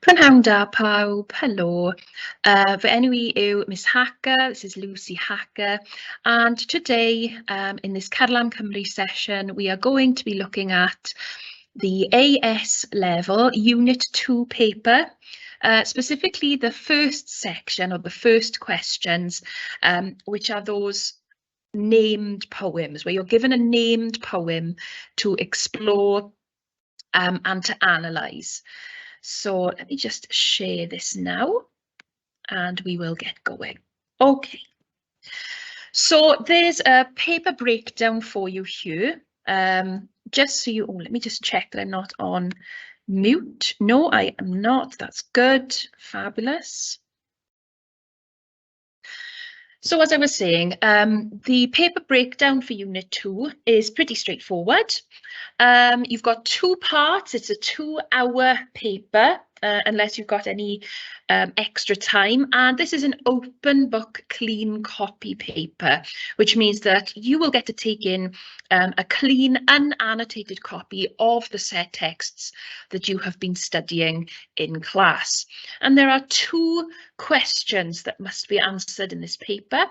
Prynhawn da pawb, helo. Fy enw I yw Miss Hacker, this is Lucy Hacker, and today in this Carlam Cymru session we are going to be looking at the AS level Unit 2 paper, specifically the first section or the first questions, which are those named poems, where you're given a named poem to explore and to analyse. So let me just share this now and we will get going. Okay, so there's a paper breakdown for you here. Just so you, let me just check that I'm not on mute. No, I am not. That's good. Fabulous. So as I was saying, the paper breakdown for Unit 2 is pretty straightforward. You've got two parts. It's a 2-hour paper, unless you've got any extra time. And this is an open book, clean copy paper, which means that you will get to take in a clean, unannotated copy of the set texts that you have been studying in class. And there are two questions that must be answered in this paper.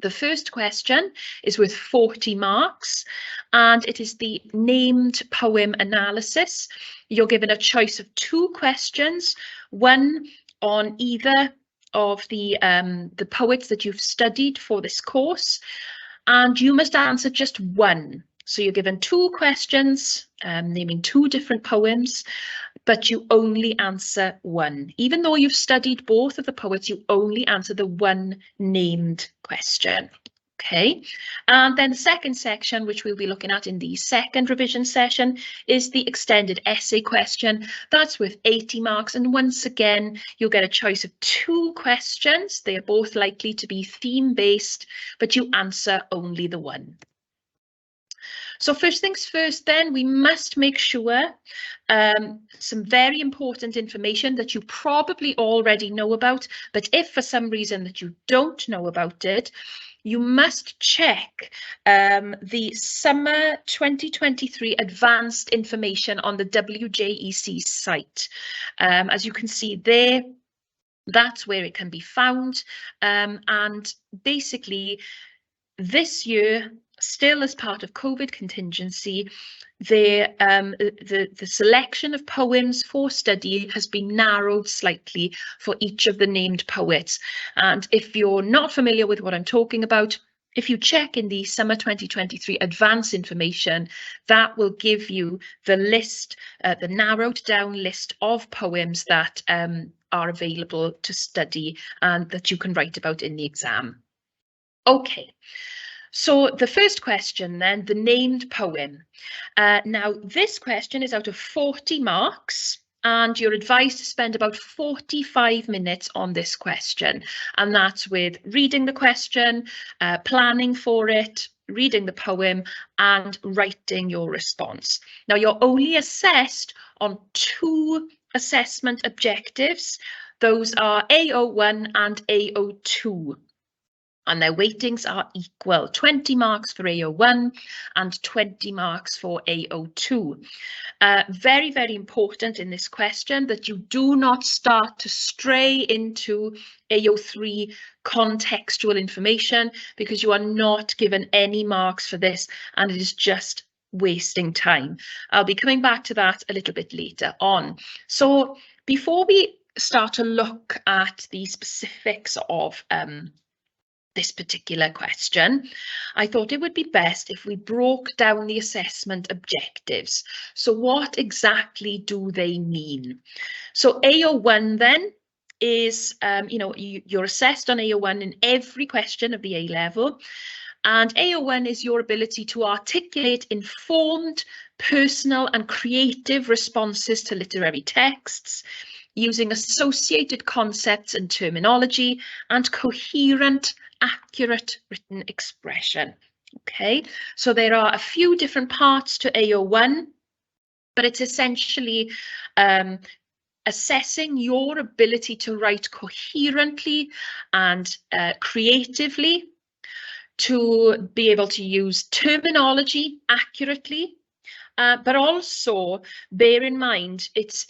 The first question is with 40 marks, and it is the named poem analysis. You're given a choice of two questions, one on either of the poets that you've studied for this course, and you must answer just one. So you're given two questions, naming two different poems, but you only answer one. Even though you've studied both of the poets, you only answer the one named question. Okay, and then the second section, which we'll be looking at in the second revision session, is the extended essay question. That's with 80 marks, and once again, you'll get a choice of two questions. They are both likely to be theme-based, but you answer only the one. So first things first, then, we must make sure some very important information that you probably already know about, but if for some reason that you don't know about it, you must check the summer 2023 advanced information on the WJEC site. As you can see there, that's where it can be found. And basically, this year, still as part of COVID contingency, the selection of poems for study has been narrowed slightly for each of the named poets. And if you're not familiar with what I'm talking about, if you check in the summer 2023 advance information, that will give you the list, the narrowed down list of poems that are available to study and that you can write about in the exam. Okay. So the first question then, the named poem. Now this question is out of 40 marks and you're advised to spend about 45 minutes on this question. And that's with reading the question, planning for it, reading the poem and writing your response. Now you're only assessed on two assessment objectives. Those are AO1 and AO2. And their weightings are equal, 20 marks for AO1 and 20 marks for AO2. Very, very important in this question that you do not start to stray into AO3 contextual information, because you are not given any marks for this and it is just wasting time. I'll be coming back to that a little bit later on. So before we start to look at the specifics of this particular question, I thought it would be best if we broke down the assessment objectives. So what exactly do they mean? So AO1 then is, you're assessed on AO1 in every question of the A level. And AO1 is your ability to articulate informed, personal and creative responses to literary texts, using associated concepts and terminology and coherent, accurate written expression. Okay, so there are a few different parts to AO1, but it's essentially assessing your ability to write coherently and creatively, to be able to use terminology accurately, but also bear in mind it's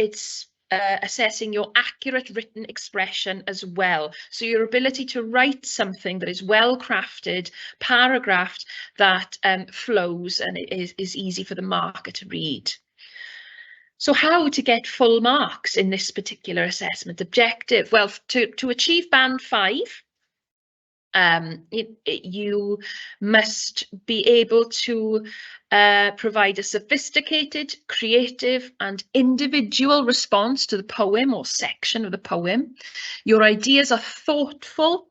assessing your accurate written expression as well. So your ability to write something that is well crafted, paragraphed, that flows and is easy for the marker to read. So how to get full marks in this particular assessment objective? Well, to achieve band 5, you must be able to provide a sophisticated, creative and individual response to the poem or section of the poem. Your ideas are thoughtful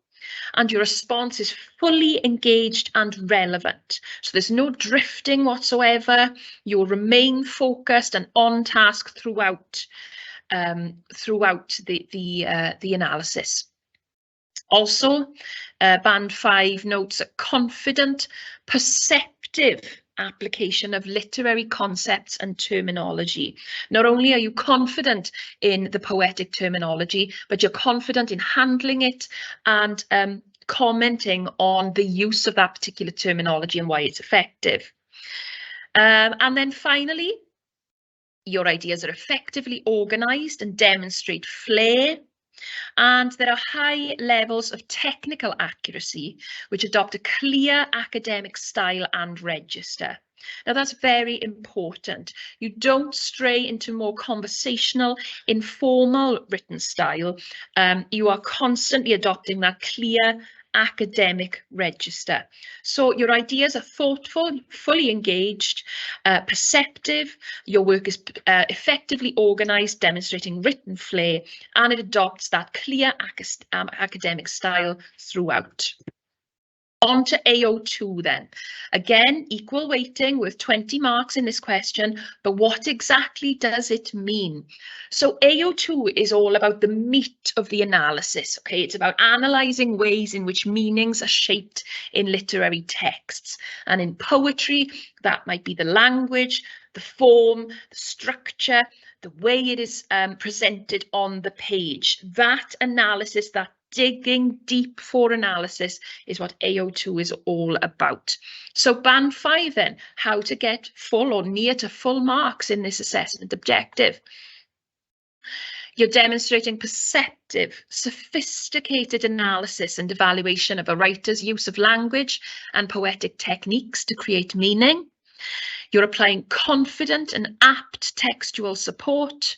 and your response is fully engaged and relevant. So there's no drifting whatsoever. You'll remain focused and on task throughout the analysis. Also, band 5 notes a confident, perceptive application of literary concepts and terminology. Not only are you confident in the poetic terminology, but you're confident in handling it and commenting on the use of that particular terminology and why it's effective. And then finally, your ideas are effectively organised and demonstrate flair. And there are high levels of technical accuracy, which adopt a clear academic style and register. Now, that's very important. You don't stray into more conversational, informal written style. You are constantly adopting that clear academic register. So your ideas are thoughtful, fully engaged, perceptive. Your work is effectively organised, demonstrating written flair, and it adopts that clear academic style throughout. On to AO2 then. Again, equal weighting with 20 marks in this question, but what exactly does it mean? So AO2 is all about the meat of the analysis, okay? It's about analysing ways in which meanings are shaped in literary texts. And in poetry, that might be the language, the form, the structure, the way it is presented on the page. That analysis, that digging deep for analysis is what AO2 is all about. So band 5 then, how to get full or near to full marks in this assessment objective. You're demonstrating perceptive, sophisticated analysis and evaluation of a writer's use of language and poetic techniques to create meaning. You're applying confident and apt textual support,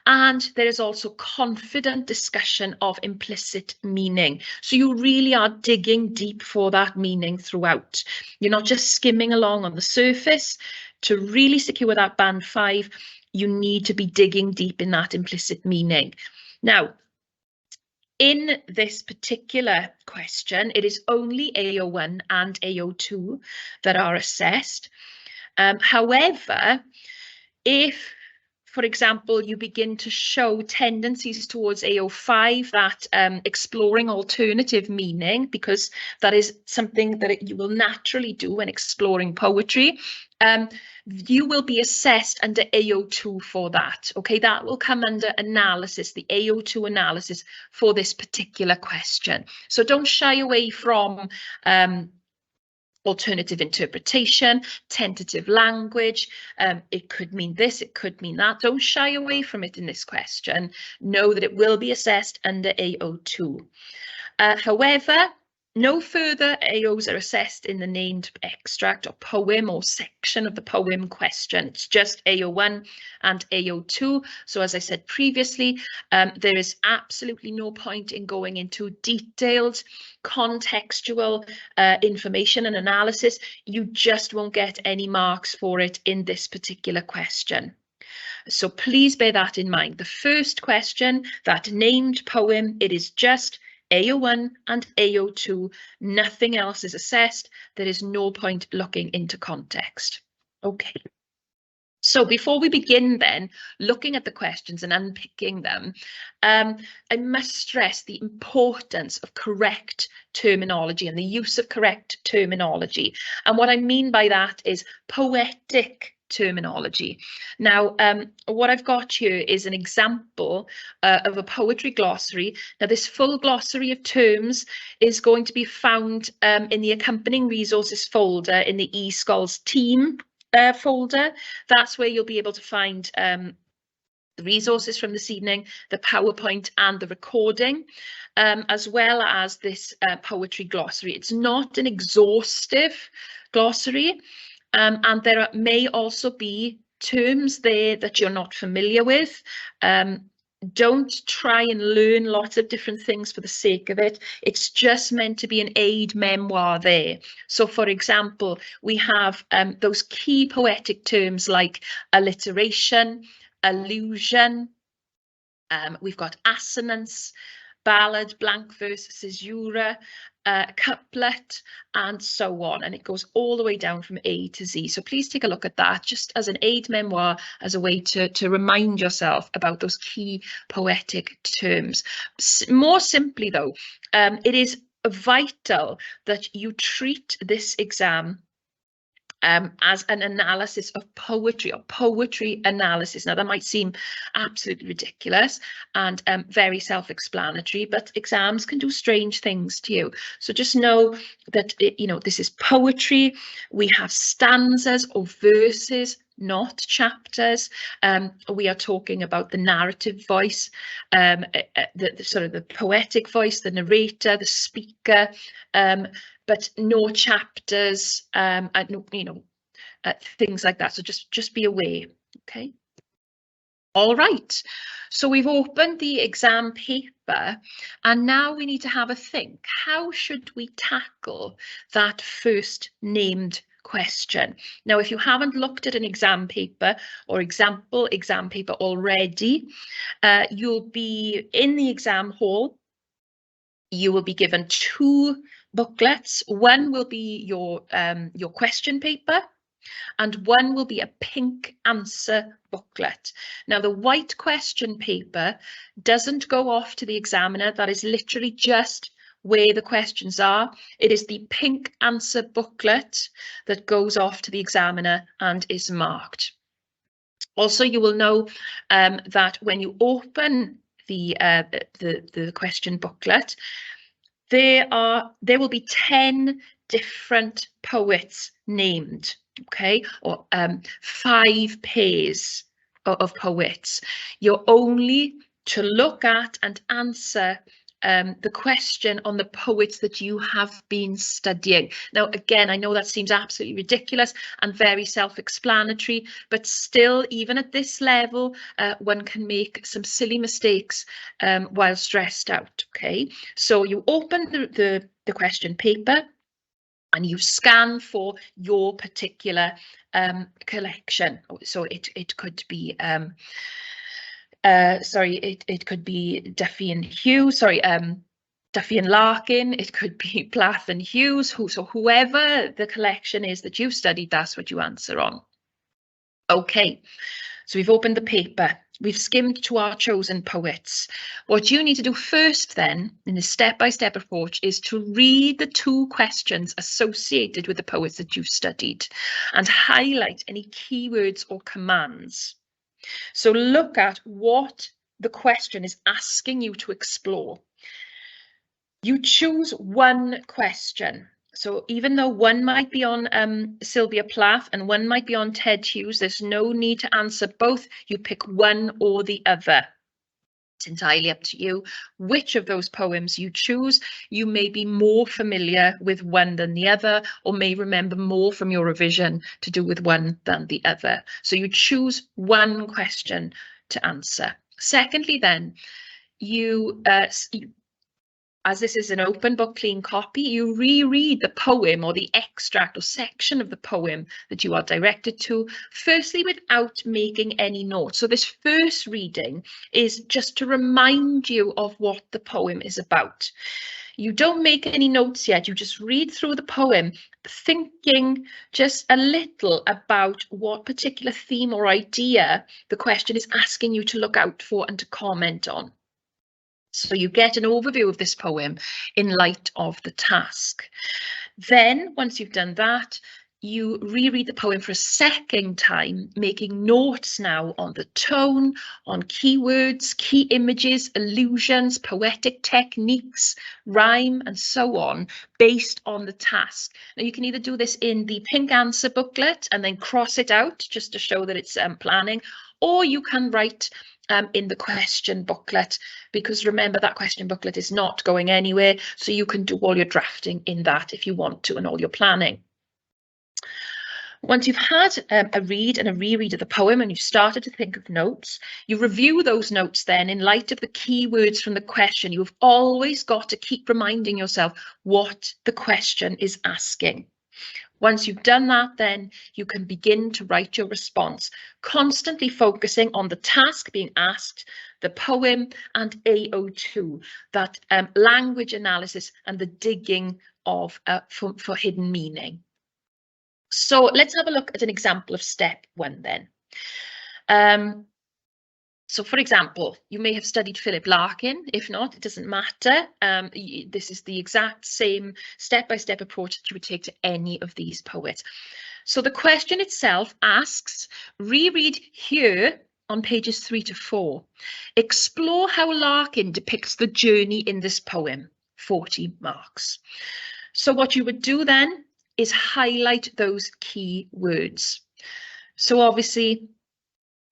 and there is also confident discussion of implicit meaning. So you really are digging deep for that meaning throughout. You're not just skimming along on the surface. To really secure that band 5, you need to be digging deep in that implicit meaning. Now, in this particular question, it is only AO1 and AO2 that are assessed. However, if, for example, you begin to show tendencies towards AO5, that exploring alternative meaning, because that is something that you will naturally do when exploring poetry, you will be assessed under AO2 for that. Okay, that will come under analysis, the AO2 analysis for this particular question. So don't shy away from alternative interpretation, tentative language. It could mean this, it could mean that. Don't shy away from it in this question. Know that it will be assessed under AO2. However, no further AOs are assessed in the named extract or poem or section of the poem question. It's just AO1 and AO2. So as I said previously, there is absolutely no point in going into detailed contextual information and analysis. You just won't get any marks for it in this particular question. So please bear that in mind. The first question, that named poem, it is just AO1 and AO2, nothing else is assessed. There is no point looking into context. Okay. So before we begin then, looking at the questions and unpicking them, I must stress the importance of correct terminology and the use of correct terminology. And what I mean by that is poetic terminology. Now, what I've got here is an example of a poetry glossary. Now, this full glossary of terms is going to be found in the accompanying resources folder in the e-sgol's team folder. That's where you'll be able to find the resources from this evening, the PowerPoint and the recording, as well as this poetry glossary. It's not an exhaustive glossary, and there may also be terms there that you're not familiar with. Don't try and learn lots of different things for the sake of it. It's just meant to be an aid memoir there. So, for example, we have those key poetic terms like alliteration, allusion, we've got assonance, ballad, blank verse, caesura, couplet, and so on. And it goes all the way down from A to Z. So please take a look at that just as an aid memoir, as a way to remind yourself about those key poetic terms. More simply, though, it is vital that you treat this exam as an analysis of poetry, or poetry analysis. Now, that might seem absolutely ridiculous and very self-explanatory, but exams can do strange things to you. So just know that, this is poetry. We have stanzas or verses, not chapters. We are talking about the narrative voice, the sort of the poetic voice, the narrator, the speaker, but no chapters, things like that. So just be aware, okay? All right, so we've opened the exam paper, and now we need to have a think. How should we tackle that first named question? Now, if you haven't looked at an exam paper or exam paper already, you'll be in the exam hall. You will be given 2 booklets. One will be your question paper, and one will be a pink answer booklet. Now, the white question paper doesn't go off to the examiner. That is literally just where the questions are. It is the pink answer booklet that goes off to the examiner and is marked. Also, you will know that when you open the question booklet, there will be 10 different poets named, okay, or 5 pairs of poets. You're only to look at and answer the question on the poets that you have been studying. Now, again, I know that seems absolutely ridiculous and very self-explanatory, but still, even at this level, one can make some silly mistakes while stressed out, okay? So you open the question paper and you scan for your particular collection. So it could be it could be Duffy and Hughes, Duffy and Larkin, it could be Plath and Hughes, so whoever the collection is that you've studied, that's what you answer on. Okay, so we've opened the paper, we've skimmed to our chosen poets. What you need to do first then, in a step-by-step approach, is to read the 2 questions associated with the poets that you've studied and highlight any keywords or commands. So look at what the question is asking you to explore. You choose one question. So even though one might be on Sylvia Plath and one might be on Ted Hughes, there's no need to answer both. You pick one or the other. It's entirely up to you which of those poems you choose. You may be more familiar with one than the other, or may remember more from your revision to do with one than the other. So you choose one question to answer. Secondly, then, as this is an open book clean copy, you reread the poem or the extract or section of the poem that you are directed to, firstly without making any notes. So this first reading is just to remind you of what the poem is about. You don't make any notes yet, you just read through the poem, thinking just a little about what particular theme or idea the question is asking you to look out for and to comment on. So you get an overview of this poem in light of the task. Then, once you've done that, you reread the poem for a second time, making notes now on the tone, on keywords, key images, allusions, poetic techniques, rhyme, and so on, based on the task. Now, you can either do this in the pink answer booklet and then cross it out just to show that it's planning, or you can write in the question booklet, because remember that question booklet is not going anywhere, so you can do all your drafting in that if you want to, and all your planning. Once you've had a read and a reread of the poem and you've started to think of notes, you review those notes then in light of the key words from the question. You've always got to keep reminding yourself what the question is asking. Once you've done that, then you can begin to write your response, constantly focusing on the task being asked, the poem, and AO2, that language analysis and the digging of for hidden meaning. So let's have a look at an example of step 1 then. So for example, you may have studied Philip Larkin. If not, it doesn't matter. This is the exact same step-by-step approach that you would take to any of these poets. So the question itself asks, reread here on pages 3 to 4. Explore how Larkin depicts the journey in this poem, 40 marks. So what you would do then is highlight those key words. So obviously,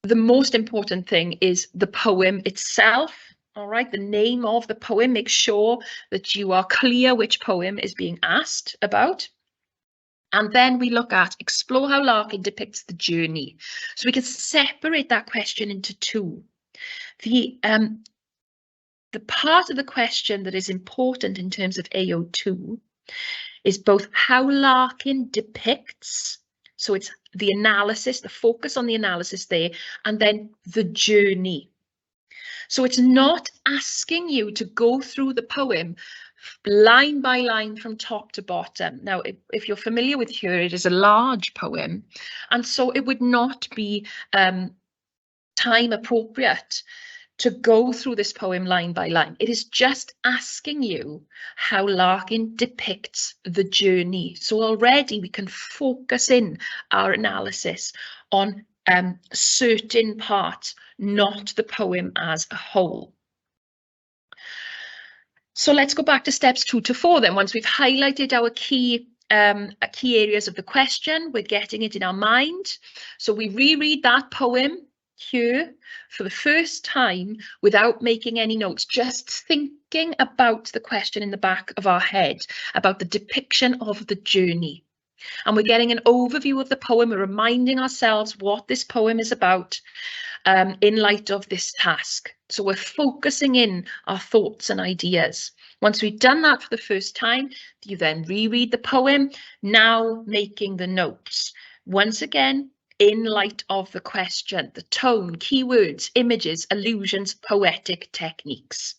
the most important thing is the poem itself. All right, the name of the poem. Make sure that you are clear which poem is being asked about. And then we look at explore how Larkin depicts the journey. So we can separate that question into two. The part of the question that is important in terms of AO2 is both how Larkin depicts, so it's the analysis, the focus on the analysis there, and then the journey. So it's not asking you to go through the poem line by line from top to bottom. Now, if you're familiar with here, it is a large poem, and so it would not be time appropriate to go through this poem line by line. It is just asking you how Larkin depicts the journey. So already we can focus in our analysis on certain parts, not the poem as a whole. So let's go back to steps 2 to 4 then. Once we've highlighted our key areas of the question, we're getting it in our mind. So we reread that poem here for the first time without making any notes, just thinking about the question in the back of our head, about the depiction of the journey. And we're getting an overview of the poem, we're reminding ourselves what this poem is about in light of this task. So we're focusing in our thoughts and ideas. Once we've done that for the first time, you then reread the poem, now making the notes. Once again, in light of the question, the tone, keywords, images, allusions, poetic techniques.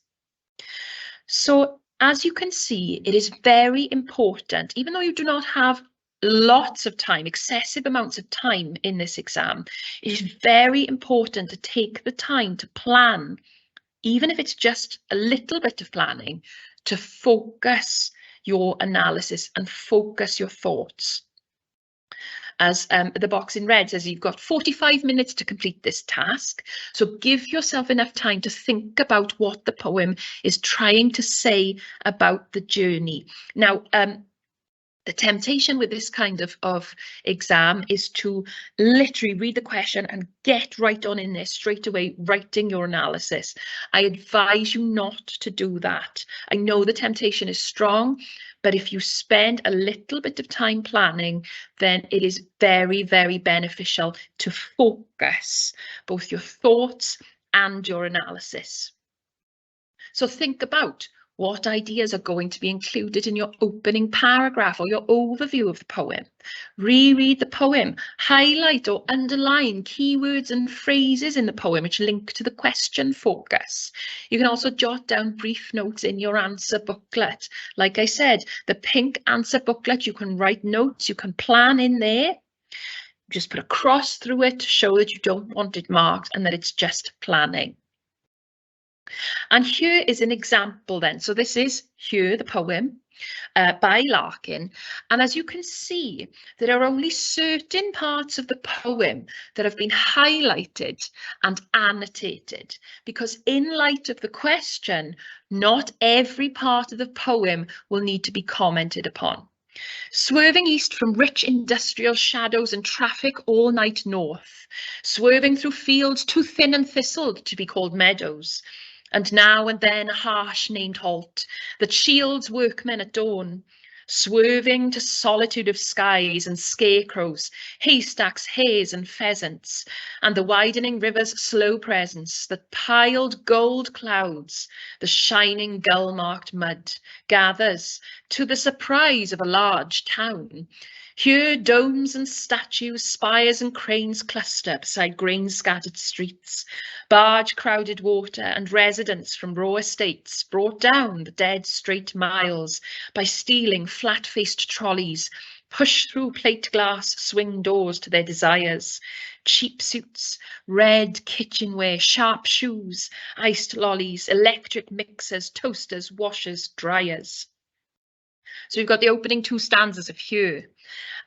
So as you can see, it is very important, even though you do not have lots of time, excessive amounts of time in this exam, it is very important to take the time to plan, even if it's just a little bit of planning, to focus your analysis and focus your thoughts. As the box in red says, you've got 45 minutes to complete this task. So give yourself enough time to think about what the poem is trying to say about the journey. Now, the temptation with this kind of exam is to literally read the question and get right on in there straight away, writing your analysis. I advise you not to do that. I know the temptation is strong, but if you spend a little bit of time planning, then it is very, very beneficial to focus both your thoughts and your analysis. So think about what ideas are going to be included in your opening paragraph or your overview of the poem. Reread the poem, highlight or underline keywords and phrases in the poem which link to the question focus. You can also jot down brief notes in your answer booklet. Like I said, the pink answer booklet, you can write notes, you can plan in there. Just put a cross through it to show that you don't want it marked and that it's just planning. And here is an example then. So this is here, the poem by Larkin. And as you can see, there are only certain parts of the poem that have been highlighted and annotated, because in light of the question, not every part of the poem will need to be commented upon. Swerving east from rich industrial shadows and traffic all night north, swerving through fields too thin and thistled to be called meadows, and now and then a harsh named halt that shields workmen at dawn, swerving to solitude of skies and scarecrows, haystacks, hares and pheasants, and the widening river's slow presence that piled gold clouds, the shining gull-marked mud, gathers to the surprise of a large town. Here domes and statues, spires and cranes cluster beside grain-scattered streets, barge-crowded water and residents from raw estates brought down the dead straight miles by stealing flat-faced trolleys, push through plate glass swing doors to their desires, cheap suits, red kitchenware, sharp shoes, iced lollies, electric mixers, toasters, washers, dryers. So we've got the opening two stanzas of Here.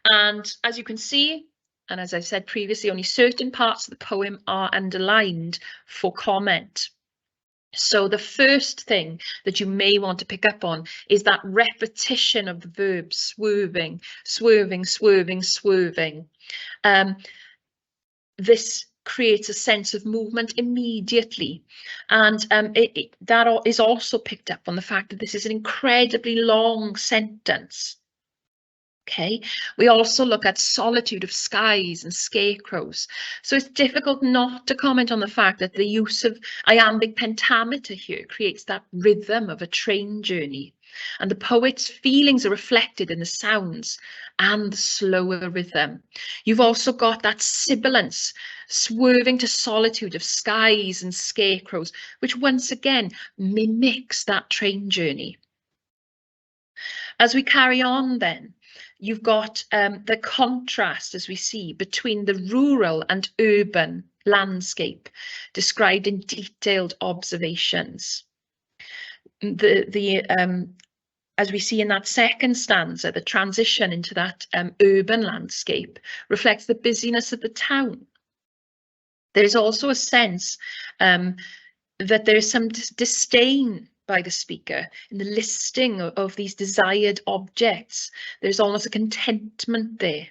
And as you can see, and as I said previously, only certain parts of the poem are underlined for comment. So the first thing that you may want to pick up on is that repetition of the verb swerving, swerving, swerving, swerving. This creates a sense of movement immediately. And that is also picked up on the fact that this is an incredibly long sentence. Okay, we also look at solitude of skies and scarecrows. So it's difficult not to comment on the fact that the use of iambic pentameter here creates that rhythm of a train journey. And the poet's feelings are reflected in the sounds and the slower rhythm. You've also got that sibilance, swerving to solitude of skies and scarecrows, which once again mimics that train journey. As we carry on then, you've got the contrast, as we see, between the rural and urban landscape described in detailed observations. As we see in that second stanza, the transition into that urban landscape reflects the busyness of the town. There's also a sense that there is some disdain by the speaker in the listing of these desired objects. There's almost a contentment there.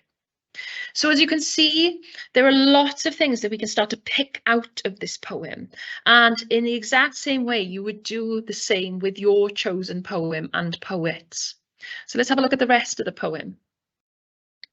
So as you can see, there are lots of things that we can start to pick out of this poem. And in the exact same way, you would do the same with your chosen poem and poets. So let's have a look at the rest of the poem.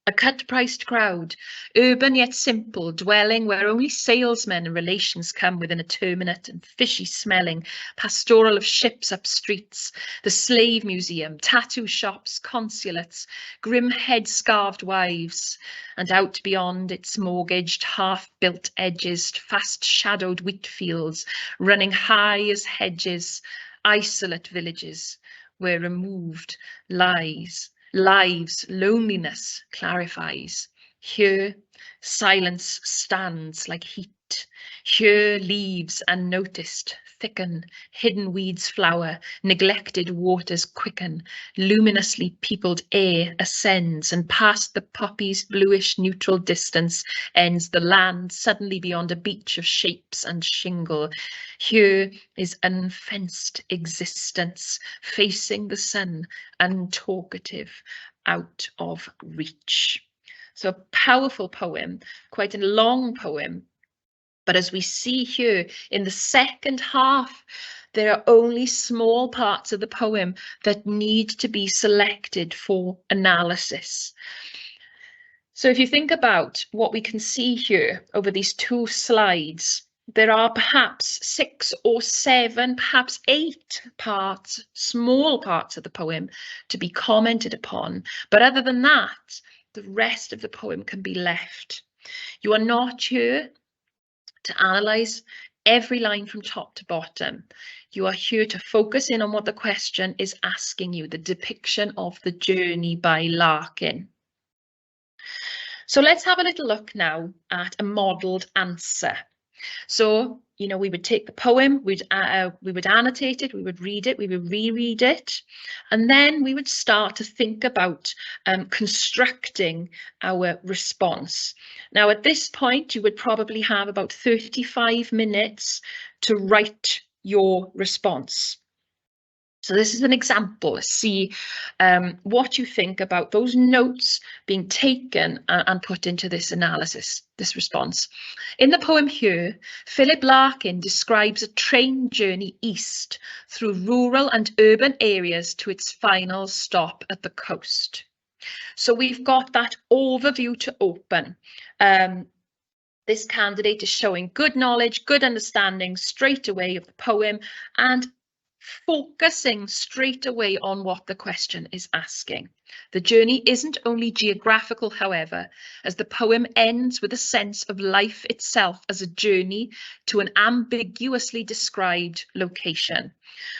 A cut-priced crowd, urban yet simple, dwelling where only salesmen and relations come within a terminate and fishy-smelling pastoral of ships up streets, the slave museum, tattoo shops, consulates, grim head-scarved wives, and out beyond its mortgaged, half-built edges, fast-shadowed wheat fields, running high as hedges, isolate villages, where removed lives, loneliness clarifies. Here, silence stands like heat. Here, leaves unnoticed thicken, hidden weeds flower, neglected waters quicken, luminously peopled air ascends, and past the poppy's bluish neutral distance ends the land suddenly beyond a beach of shapes and shingle. Here is unfenced existence, facing the sun, untalkative, out of reach. So a powerful poem, quite a long poem. But as we see here in the second half, there are only small parts of the poem that need to be selected for analysis. So if you think about what we can see here over these two slides, there are perhaps 6 or 7, perhaps 8 parts, small parts of the poem to be commented upon. But other than that, the rest of the poem can be left. You are not here to analyse every line from top to bottom. You are here to focus in on what the question is asking you, the depiction of the journey by Larkin. So let's have a little look now at a modelled answer. So, you know, we would take the poem, we would annotate it, we would read it, we would reread it, and then we would start to think about constructing our response. Now, at this point, you would probably have about 35 minutes to write your response. So this is an example. See what you think about those notes being taken and put into this analysis, this response. In the poem here, Philip Larkin describes a train journey east through rural and urban areas to its final stop at the coast. So we've got that overview to open. This candidate is showing good knowledge, good understanding straight away of the poem and focusing straight away on what the question is asking. The journey isn't only geographical, however, as the poem ends with a sense of life itself as a journey to an ambiguously described location.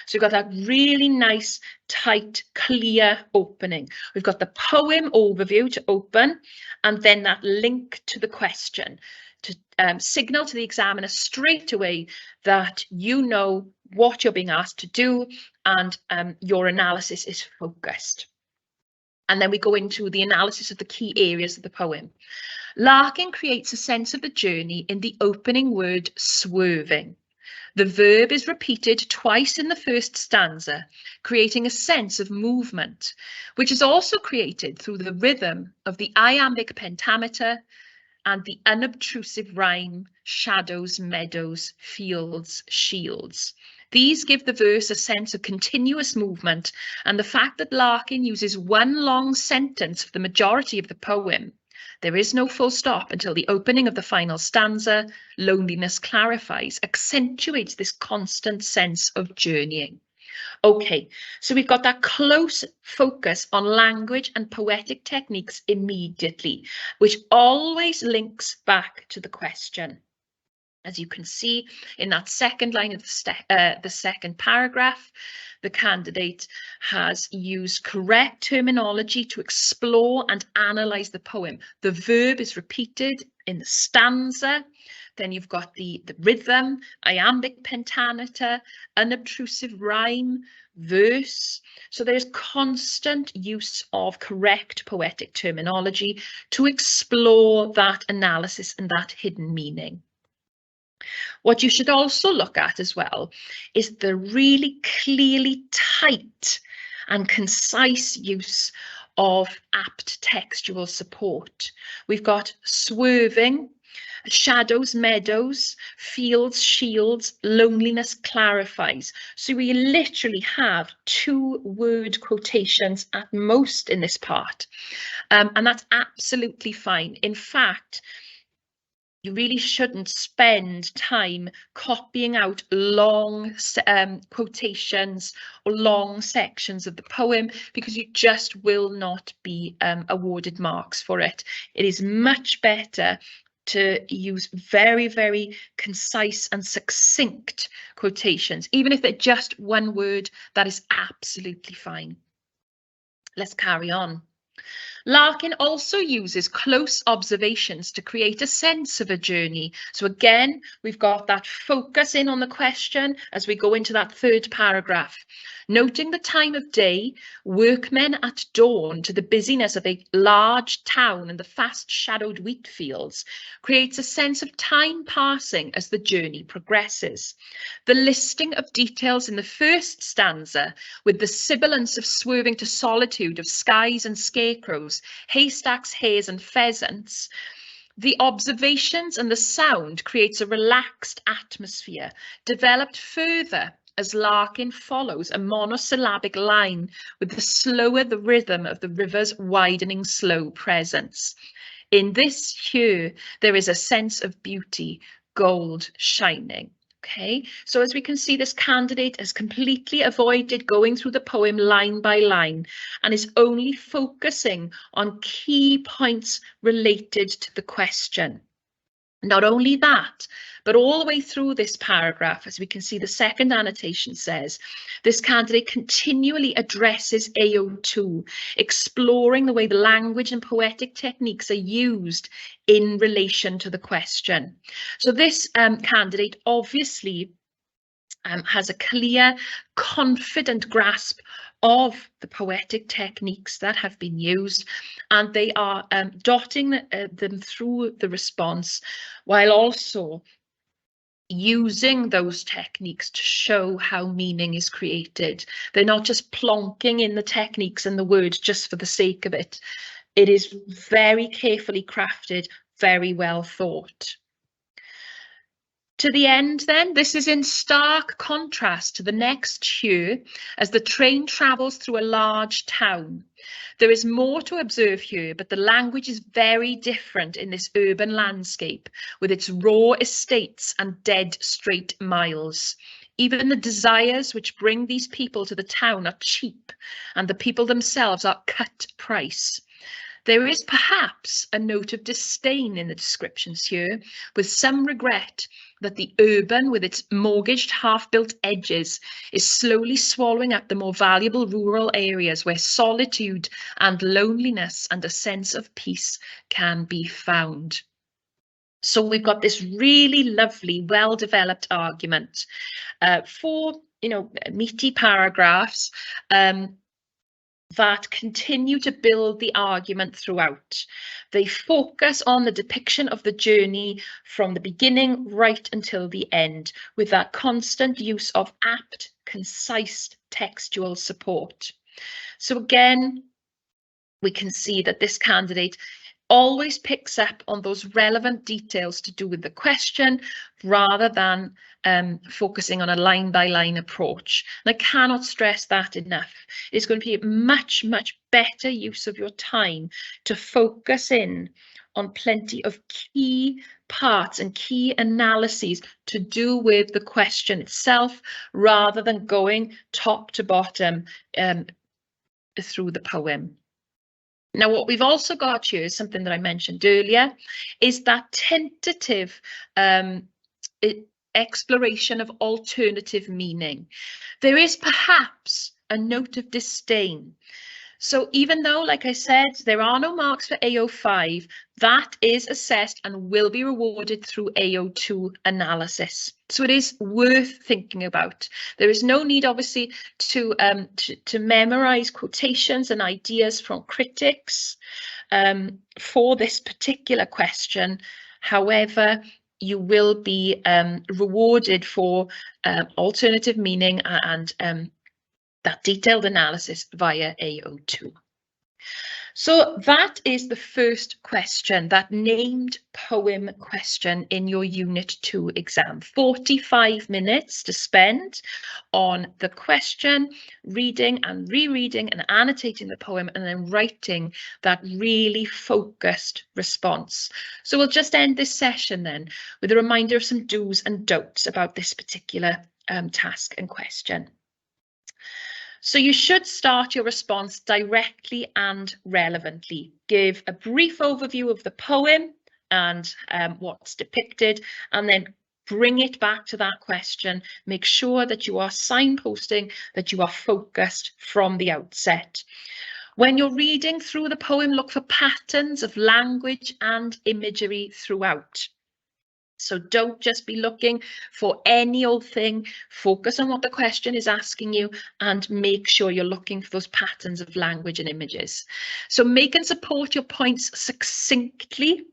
So you've got that really nice, tight, clear opening. We've got the poem overview to open, and then that link to the question to signal to the examiner straight away that you know what you're being asked to do and your analysis is focused. And then we go into the analysis of the key areas of the poem. Larkin creates a sense of the journey in the opening word swerving. The verb is repeated twice in the first stanza, creating a sense of movement, which is also created through the rhythm of the iambic pentameter and the unobtrusive rhyme, shadows, meadows, fields, shields. These give the verse a sense of continuous movement, and the fact that Larkin uses one long sentence for the majority of the poem, there is no full stop until the opening of the final stanza, loneliness clarifies, accentuates this constant sense of journeying. Okay, so we've got that close focus on language and poetic techniques immediately, which always links back to the question. As you can see in that second line of the second paragraph, the candidate has used correct terminology to explore and analyse the poem. The verb is repeated in the stanza. Then you've got the rhythm, iambic pentameter, unobtrusive rhyme, verse. So there's constant use of correct poetic terminology to explore that analysis and that hidden meaning. What you should also look at as well is the really clearly tight and concise use of apt textual support. We've got swerving, shadows, meadows, fields, shields, loneliness clarifies. So we literally have 2 word quotations at most in this part. And that's absolutely fine. In fact, you really shouldn't spend time copying out long quotations or long sections of the poem because you just will not be awarded marks for it. It is much better to use very, very concise and succinct quotations. Even if they're just one word, that is absolutely fine. Let's carry on. Larkin also uses close observations to create a sense of a journey. So again, we've got that focus in on the question as we go into that third paragraph. Noting the time of day, workmen at dawn to the busyness of a large town and the fast shadowed wheat fields creates a sense of time passing as the journey progresses. The listing of details in the first stanza with the sibilance of swerving to solitude of skies and scarecrows, haystacks, hares and pheasants, the observations and the sound creates a relaxed atmosphere, developed further as Larkin follows a monosyllabic line with the slower the rhythm of the river's widening slow presence. In this here, there is a sense of beauty, gold shining. Okay, so as we can see, this candidate has completely avoided going through the poem line by line and is only focusing on key points related to the question. Not only that, but all the way through this paragraph, as we can see, the second annotation says, this candidate continually addresses AO2, exploring the way the language and poetic techniques are used in relation to the question. So this candidate obviously has a clear, confident grasp of the poetic techniques that have been used, and they are dotting them through the response while also using those techniques to show how meaning is created. They're not just plonking in the techniques and the words just for the sake of it. It is very carefully crafted, very well thought. To the end then, this is in stark contrast to the next cue as the train travels through a large town. There is more to observe here, but the language is very different in this urban landscape with its raw estates and dead straight miles. Even the desires which bring these people to the town are cheap, and the people themselves are cut price. There is perhaps a note of disdain in the descriptions here, with some regret that the urban, with its mortgaged, half-built edges, is slowly swallowing up the more valuable rural areas where solitude and loneliness and a sense of peace can be found. So we've got this really lovely, well-developed argument for, meaty paragraphs that continue to build the argument throughout. They focus on the depiction of the journey from the beginning right until the end, with that constant use of apt, concise textual support. So again, we can see that this candidate always picks up on those relevant details to do with the question rather than focusing on a line-by-line approach. And I cannot stress that enough. It's going to be a much, much better use of your time to focus in on plenty of key parts and key analyses to do with the question itself, rather than going top to bottom through the poem. Now, what we've also got here is something that I mentioned earlier, is that tentative exploration of alternative meaning. There is perhaps a note of disdain. So even though, like I said, there are no marks for AO5, that is assessed and will be rewarded through AO2 analysis. So it is worth thinking about. There is no need, obviously, to memorize quotations and ideas from critics for this particular question. However, you will be rewarded for alternative meaning and that detailed analysis via AO2. So that is the first question, that named poem question in your Unit 2 exam. 45 minutes to spend on the question, reading and rereading and annotating the poem, and then writing that really focused response. So we'll just end this session then with a reminder of some do's and don'ts about this particular task and question. So you should start your response directly and relevantly. Give a brief overview of the poem and what's depicted, and then bring it back to that question. Make sure that you are signposting, that you are focused from the outset. When you're reading through the poem, look for patterns of language and imagery throughout. So don't just be looking for any old thing. Focus on what the question is asking you and make sure you're looking for those patterns of language and images. So make and support your points succinctly.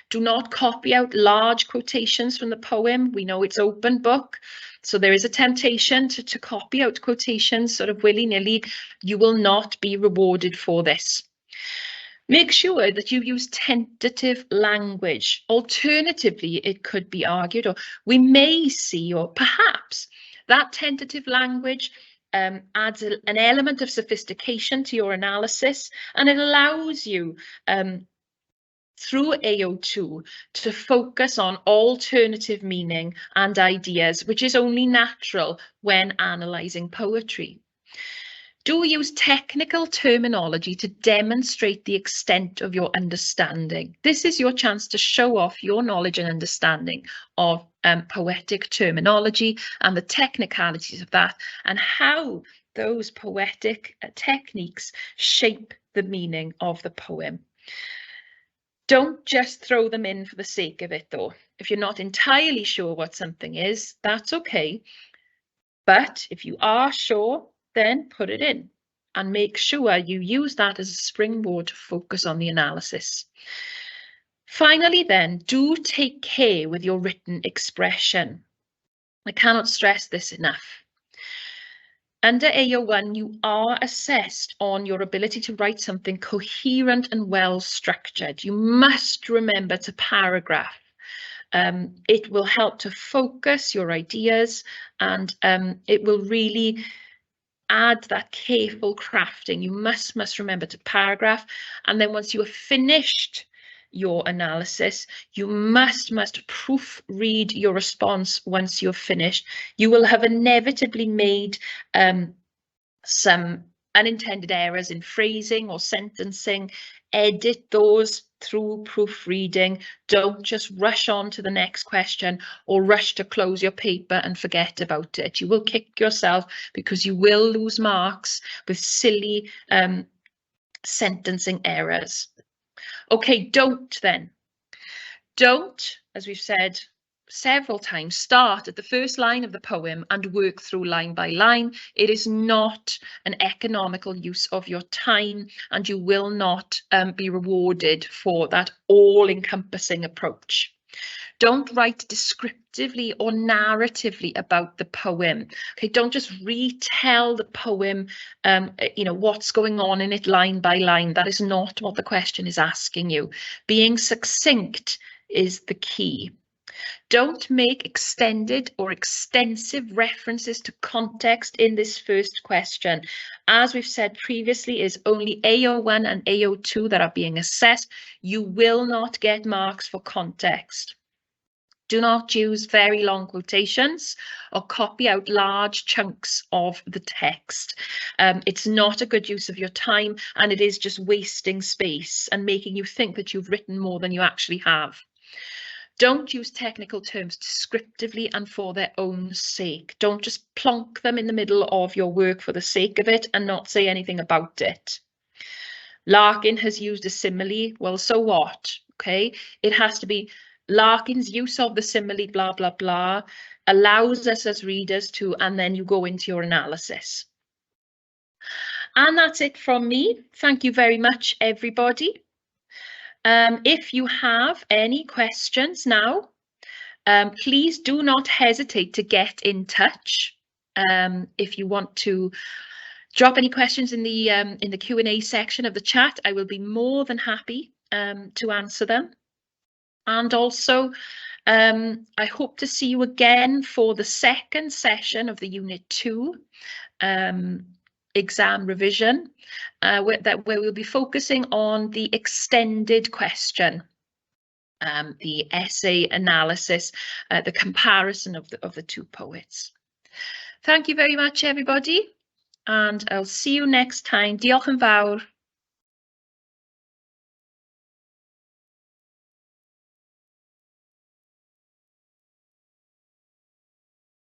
Do not copy out large quotations from the poem. We know it's open book, so there is a temptation to copy out quotations sort of willy-nilly. You will not be rewarded for this. Make sure that you use tentative language. Alternatively, it could be argued, or we may see, or perhaps that tentative language adds an element of sophistication to your analysis, and it allows you through AO2 to focus on alternative meaning and ideas, which is only natural when analysing poetry. Do use technical terminology to demonstrate the extent of your understanding. This is your chance to show off your knowledge and understanding of poetic terminology and the technicalities of that, and how those poetic techniques shape the meaning of the poem. Don't just throw them in for the sake of it, though. If you're not entirely sure what something is, that's okay. But if you are sure, then put it in and make sure you use that as a springboard to focus on the analysis. Finally, then, do take care with your written expression. I cannot stress this enough. Under AO1, you are assessed on your ability to write something coherent and well structured. You must remember to paragraph. It will help to focus your ideas, and it will really add that careful crafting. You must remember to paragraph, and then once you have finished your analysis, you must proofread your response once you're finished. You will have inevitably made some unintended errors in phrasing or sentencing. Edit those through proofreading. Don't just rush on to the next question or rush to close your paper and forget about it. You will kick yourself because you will lose marks with silly sentencing errors. Okay, don't, as we've said several times, start at the first line of the poem and work through line by line. It is not an economical use of your time, and you will not be rewarded for that all-encompassing approach. Don't write descriptively or narratively about the poem. Okay, don't just retell the poem, what's going on in it line by line. That is not what the question is asking you. Being succinct is the key. Don't make extended or extensive references to context in this first question. As we've said previously, it is only AO1 and AO2 that are being assessed. You will not get marks for context. Do not use very long quotations or copy out large chunks of the text. It's not a good use of your time, and it is just wasting space and making you think that you've written more than you actually have. Don't use technical terms descriptively and for their own sake. Don't just plonk them in the middle of your work for the sake of it and not say anything about it. Larkin has used a simile. Well, so what? Okay, it has to be Larkin's use of the simile, blah, blah, blah, allows us as readers to, and then you go into your analysis. And that's it from me. Thank you very much, everybody. If you have any questions now, please do not hesitate to get in touch. If you want to drop any questions in the Q&A section of the chat, I will be more than happy to answer them. And also, I hope to see you again for the second session of the Unit 2 exam revision, where we'll be focusing on the extended question, the essay analysis, the comparison of the two poets. Thank you very much, everybody, and I'll see you next time. Diolch yn fawr.